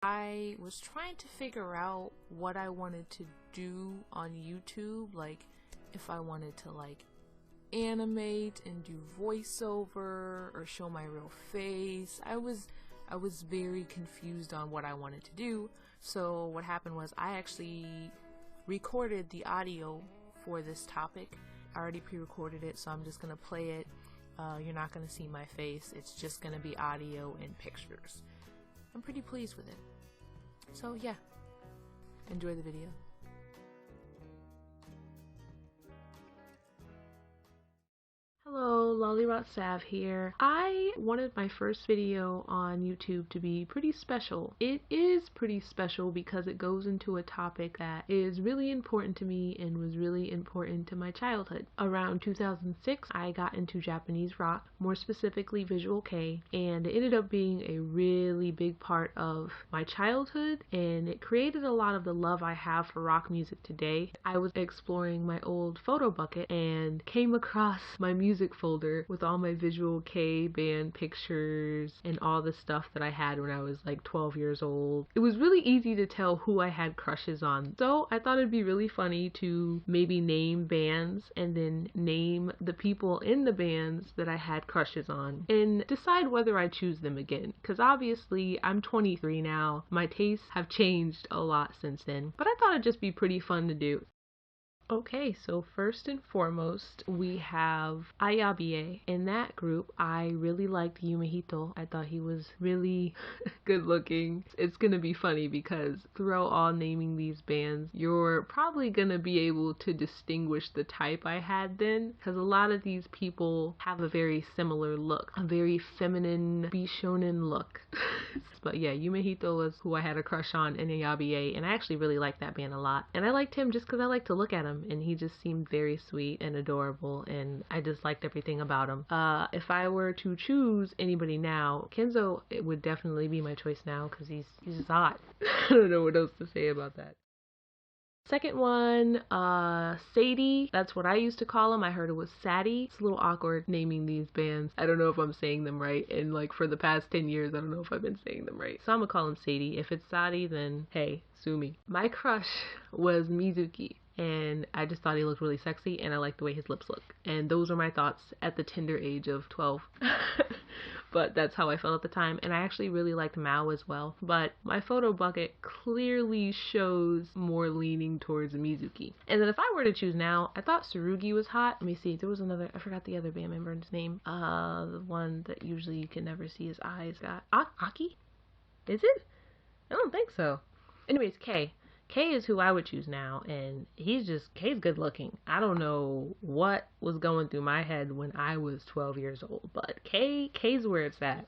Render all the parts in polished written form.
I was trying to figure out what I wanted to do on YouTube, like if I wanted to like animate and do voiceover or show my real face. I was very confused on what I wanted to do. So what happened was I actually recorded the audio for this topic. I already pre-recorded it, so I'm just gonna play it. You're not gonna see my face. It's just gonna be audio and pictures. I'm pretty pleased with it. So yeah, enjoy the video. Hello, Lollyrot Sav here. I wanted my first video on YouTube to be pretty special. It is pretty special because it goes into a topic that is really important to me and was really important to my childhood. Around 2006, I got into Japanese rock, more specifically Visual Kei, and it ended up being a really big part of my childhood, and it created a lot of the love I have for rock music today. I was exploring my old photo bucket and came across my music folder with all my Visual Kei band pictures and all the stuff that I had when I was like 12 years old. It was really easy to tell who I had crushes on, so I thought it'd be really funny to maybe name bands and then name the people in the bands that I had crushes on and decide whether I choose them again, because obviously I'm 23 now. My tastes have changed a lot since then, but I thought it'd just be pretty fun to do. Okay, so first and foremost, we have Ayabe. In that group, I really liked Yumehito. I thought he was really good looking. It's gonna be funny because throughout all naming these bands, you're probably gonna be able to distinguish the type I had then, because a lot of these people have a very similar look, a very feminine Bishonen look. But yeah, Yumehito was who I had a crush on in Ayabe, and I actually really liked that band a lot. And I liked him just because I like to look at him, and he just seemed very sweet and adorable, and I just liked everything about him. If I were to choose anybody now, Kenzo, it would definitely be my choice now because he's just hot. I don't know what else to say about that. Second one, Sadie. That's what I used to call him. I heard it was Sadie. It's a little awkward naming these bands. I don't know if I'm saying them right, and like for the past 10 years, I don't know if I've been saying them right. So I'm gonna call him Sadie. If it's Sadie, then hey, sue me. My crush was Mizuki, and I just thought he looked really sexy, and I liked the way his lips look. And those are my thoughts at the tender age of 12. But that's how I felt at the time, and I actually really liked Mao as well. But my photo bucket clearly shows more leaning towards Mizuki. And then if I were to choose now, I thought Tsurugi was hot. Let me see, there was another, I forgot the other band member's name. The one that usually you can never see his eyes. Aki? Is it? I don't think so. Anyways, Kei. Kei is who I would choose now, and Kei's good looking. I don't know what was going through my head when I was 12 years old, but Kei's where it's at.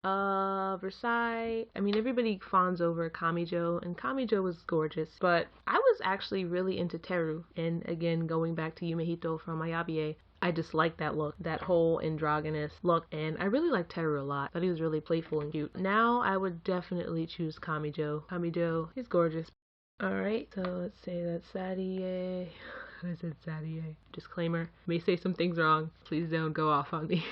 Versailles. I mean, everybody fawns over Kamijo, and Kamijo was gorgeous, but I was actually really into Teru, and again, going back to Yumehito from Ayabe, I just liked that look, that whole androgynous look, and I really liked Teru a lot. I thought he was really playful and cute. Now, I would definitely choose Kamijo. Kamijo, he's gorgeous. Alright, so let's say that's Sadie. I said Sadie. Disclaimer, I may say some things wrong. Please don't go off on me.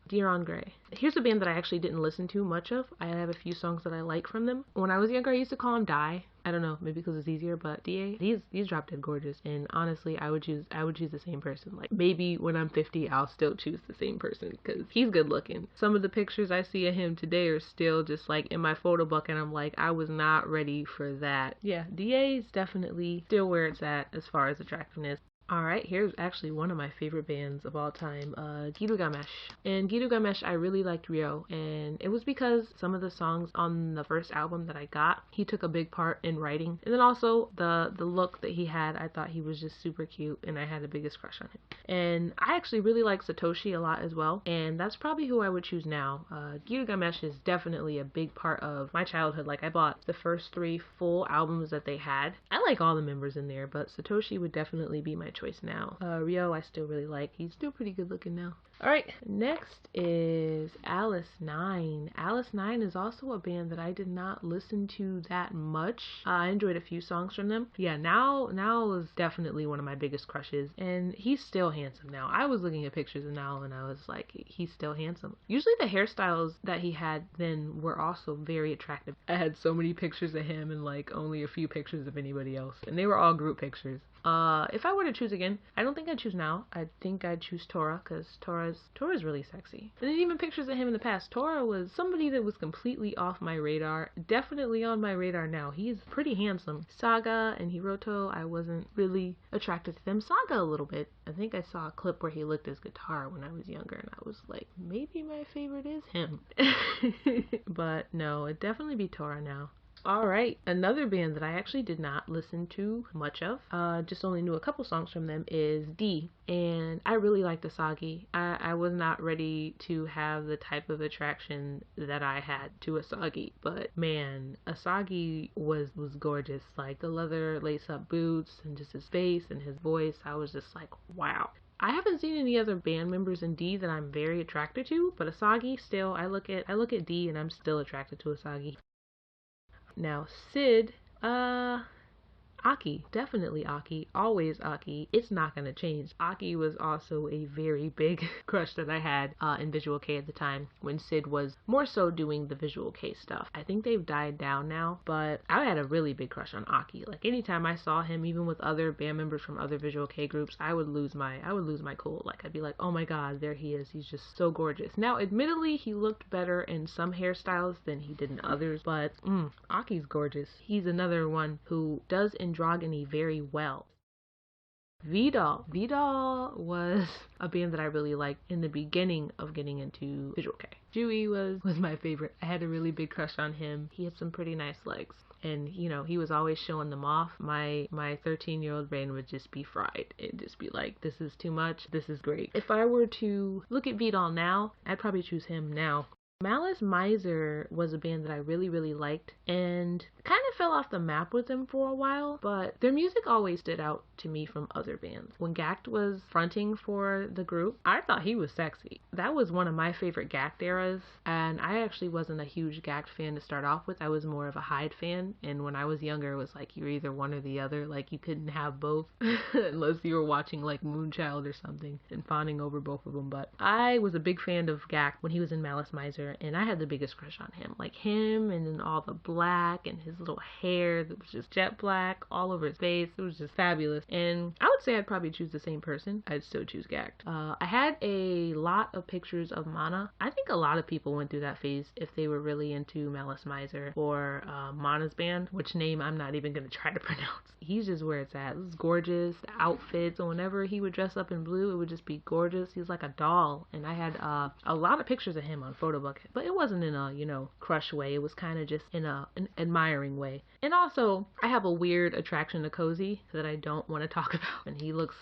Diron Gray. Here's a band that I actually didn't listen to much of. I have a few songs that I like from them. When I was younger, I used to call them Die. I don't know, maybe because it's easier, but DA, he's drop dead gorgeous. And honestly, I would choose the same person. Like maybe when I'm 50, I'll still choose the same person because he's good looking. Some of the pictures I see of him today are still just like in my photo book, and I'm like, I was not ready for that. Yeah, DA is definitely still where it's at as far as attractiveness. Alright, here's actually one of my favorite bands of all time, Girugamesh. And Girugamesh, I really liked Ryo, and it was because some of the songs on the first album that I got, he took a big part in writing. And then also, the look that he had, I thought he was just super cute, and I had the biggest crush on him. And I actually really like Satoshi a lot as well, and that's probably who I would choose now. Girugamesh is definitely a big part of my childhood. Like, I bought the first 3 full albums that they had. I like all the members in there, but Satoshi would definitely be my choice now. Ryo I still really like. He's still pretty good looking now. Alright, next is Alice 9. Alice 9 is also a band that I did not listen to that much. I enjoyed a few songs from them. Yeah, Now is definitely one of my biggest crushes, and he's still handsome now. I was looking at pictures of Now and I was like, he's still handsome. Usually the hairstyles that he had then were also very attractive. I had so many pictures of him and like only a few pictures of anybody else, and they were all group pictures. If I were to choose again, I don't think I'd choose Now. I think I'd choose Tora, because Tora's really sexy. And then even pictures of him in the past. Tora was somebody that was completely off my radar. Definitely on my radar now. He's pretty handsome. Saga and Hiroto, I wasn't really attracted to them. Saga a little bit. I think I saw a clip where he licked his guitar when I was younger, and I was like, maybe my favorite is him. But no, it'd definitely be Tora now. Alright, another band that I actually did not listen to much of, just only knew a couple songs from them, is D. And I really liked Asagi. I was not ready to have the type of attraction that I had to Asagi, but man, Asagi was gorgeous. Like the leather lace-up boots and just his face and his voice, I was just like, wow. I haven't seen any other band members in D that I'm very attracted to, but Asagi still, I look at D and I'm still attracted to Asagi. Now, Sid, Aki, definitely Aki, always Aki. It's not gonna change. Aki was also a very big crush that I had in Visual Kei at the time, when Sid was more so doing the Visual Kei stuff. I think they've died down now, but I had a really big crush on Aki. Like anytime I saw him, even with other band members from other Visual Kei groups, I would lose my cool. Like I'd be like, oh my god, there he is. He's just so gorgeous. Now, admittedly, he looked better in some hairstyles than he did in others, but Aki's gorgeous. He's another one who does androgyny very well. Vidal. Vidal was a band that I really liked in the beginning of getting into Visual Kei. Chiyu was my favorite. I had a really big crush on him. He had some pretty nice legs. And, you know, he was always showing them off. My 13-year-old brain would just be fried. It'd just be like, this is too much. This is great. If I were to look at Vidal now, I'd probably choose him now. Malice Miser was a band that I really, really liked, and kind of fell off the map with them for a while, but their music always stood out to me from other bands. When Gact was fronting for the group, I thought he was sexy. That was one of my favorite Gact eras, and I actually wasn't a huge Gact fan to start off with. I was more of a Hyde fan, and when I was younger, it was like you're either one or the other. Like you couldn't have both unless you were watching like Moonchild or something and fawning over both of them. But I was a big fan of Gact when he was in Malice Miser, and I had the biggest crush on him. Like him, and then all the black and his little hair that was just jet black all over his face. It was just fabulous. And I would say I'd probably choose the same person. I'd still choose Gact. I had a lot of pictures of Mana. I think a lot of people went through that phase if they were really into Malice Miser or Mana's band, which name I'm not even going to try to pronounce. He's just where it's at. It was gorgeous. The outfits, so whenever he would dress up in blue, it would just be gorgeous. He was like a doll. And I had a lot of pictures of him on Photobook, but it wasn't in a, you know, crush way. It was kind of just in an admiring way. And also, I have a weird attraction to Cozy that I don't want to talk about. And he looks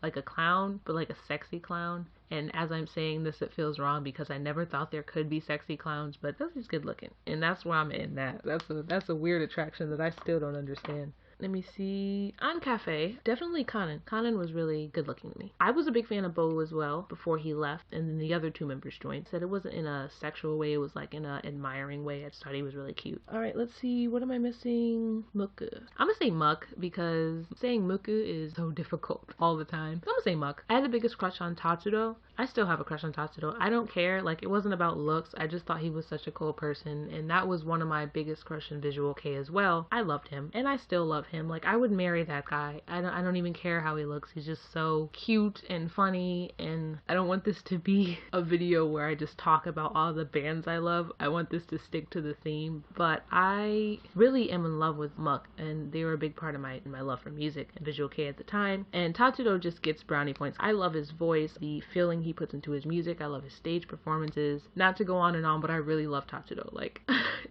like a clown, but like a sexy clown. And as I'm saying this, it feels wrong because I never thought there could be sexy clowns, but Cozy's good looking, and that's where I'm in that. That's a weird attraction that I still don't understand. Let me see. On Cafe, definitely Kanan. Kanan was really good looking to me. I was a big fan of Bo as well before he left, and then the other two members joined. Said it wasn't in a sexual way, it was like in an admiring way. I just thought he was really cute. Alright, let's see. What am I missing? Muku. I'm gonna say Muck because saying Muku is so difficult all the time. So I'm gonna say Muck. I had the biggest crush on Tatsuro. I still have a crush on Tatsudo. I don't care. Like, it wasn't about looks. I just thought he was such a cool person, and that was one of my biggest crush in Visual Kei as well. I loved him, and I still love him. Like, I would marry that guy. I don't even care how he looks. He's just so cute and funny, and I don't want this to be a video where I just talk about all the bands I love. I want this to stick to the theme, but I really am in love with Muck, and they were a big part of my love for music and Visual Kei at the time, and Tatsudo just gets brownie points. I love his voice, the feeling he puts into his music. I love his stage performances. Not to go on and on, but I really love Tatsudo. Like,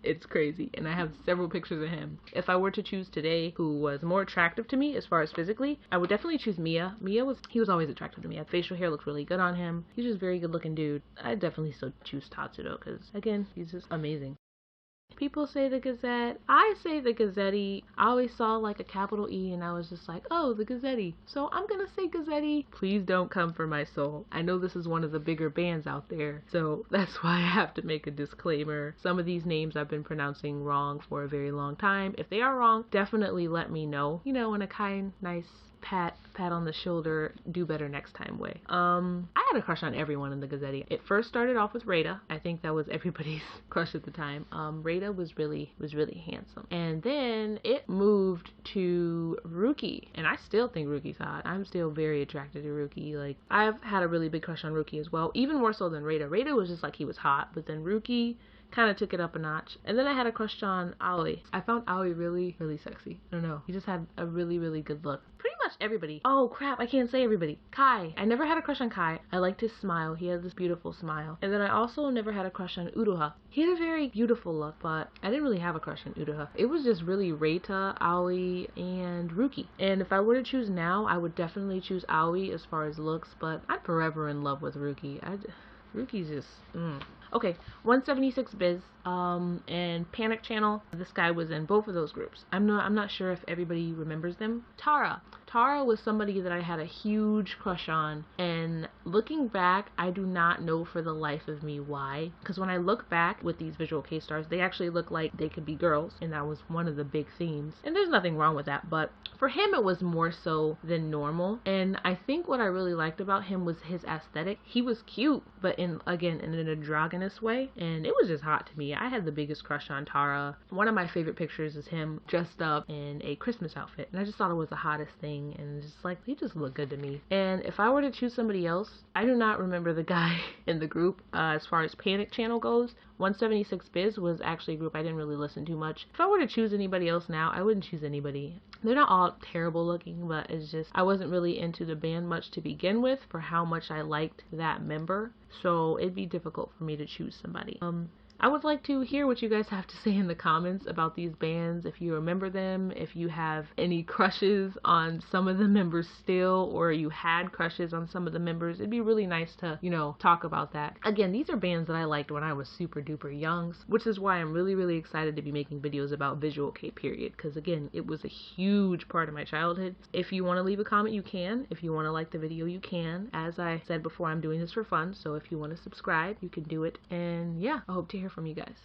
it's crazy, and I have several pictures of him. If I were to choose today who was more attractive to me as far as physically, I would definitely choose Mia. He was always attractive to me. His facial hair looked really good on him. He's just a very good looking dude. I'd definitely still choose Tatsudo because, again, he's just amazing. People say the Gazette. I say the Gazetti. I always saw like a capital E and I was just like, oh, the Gazetti. So I'm gonna say Gazetti. Please don't come for my soul. I know this is one of the bigger bands out there, so that's why I have to make a disclaimer. Some of these names I've been pronouncing wrong for a very long time. If they are wrong, definitely let me know. You know, in a kind, nice pat on the shoulder, do better next time way. I had a crush on everyone in the Gazetti. It first started off with Rada. I think that was everybody's crush at the time. Rada was really handsome. And then it moved to Ruki. And I still think Ruki's hot. I'm still very attracted to Ruki. Like, I've had a really big crush on Ruki as well. Even more so than Rada. Rada was just like, he was hot. But then Ruki kind of took it up a notch. And then I had a crush on Aoi. I found Aoi really sexy. I don't know. He just had a really good look. Pretty much everybody. Oh crap, I can't say everybody. Kai. I never had a crush on Kai. I liked his smile. He had this beautiful smile. And then I also never had a crush on Uruha. He had a very beautiful look, but I didn't really have a crush on Uruha. It was just really Reita, Aoi, and Ruki. And if I were to choose now, I would definitely choose Aoi as far as looks, but I'm forever in love with Ruki. Ruki's just, Okay, 176 Biz, and Panic Channel. This guy was in both of those groups. I'm not sure if everybody remembers them. Tara was somebody that I had a huge crush on, and looking back, I do not know for the life of me why. Because when I look back with these visual K-stars, they actually look like they could be girls, and that was one of the big themes. And there's nothing wrong with that, but for him it was more so than normal. And I think what I really liked about him was his aesthetic. He was cute, but in an androgynous way, and it was just hot to me. I had the biggest crush on Tara. One of my favorite pictures is him dressed up in a Christmas outfit, and I just thought it was the hottest thing, and just like, he just looked good to me. And if I were to choose somebody else, I do not remember the guy in the group. As far as Panic Channel goes, 176 Biz was actually a group I didn't really listen to much. If I were to choose anybody else now, I wouldn't choose anybody. They're not all terrible looking, but it's just, I wasn't really into the band much to begin with for how much I liked that member. So it'd be difficult for me to choose somebody. I would like to hear what you guys have to say in the comments about these bands, if you remember them, if you have any crushes on some of the members still, or you had crushes on some of the members. It'd be really nice to, you know, talk about that. Again, these are bands that I liked when I was super duper young, which is why I'm really excited to be making videos about Visual K period, because again, it was a huge part of my childhood. If you want to leave a comment, you can. If you want to like the video, you can. As I said before, I'm doing this for fun, so if you want to subscribe, you can do it. And yeah, I hope to hear from you guys.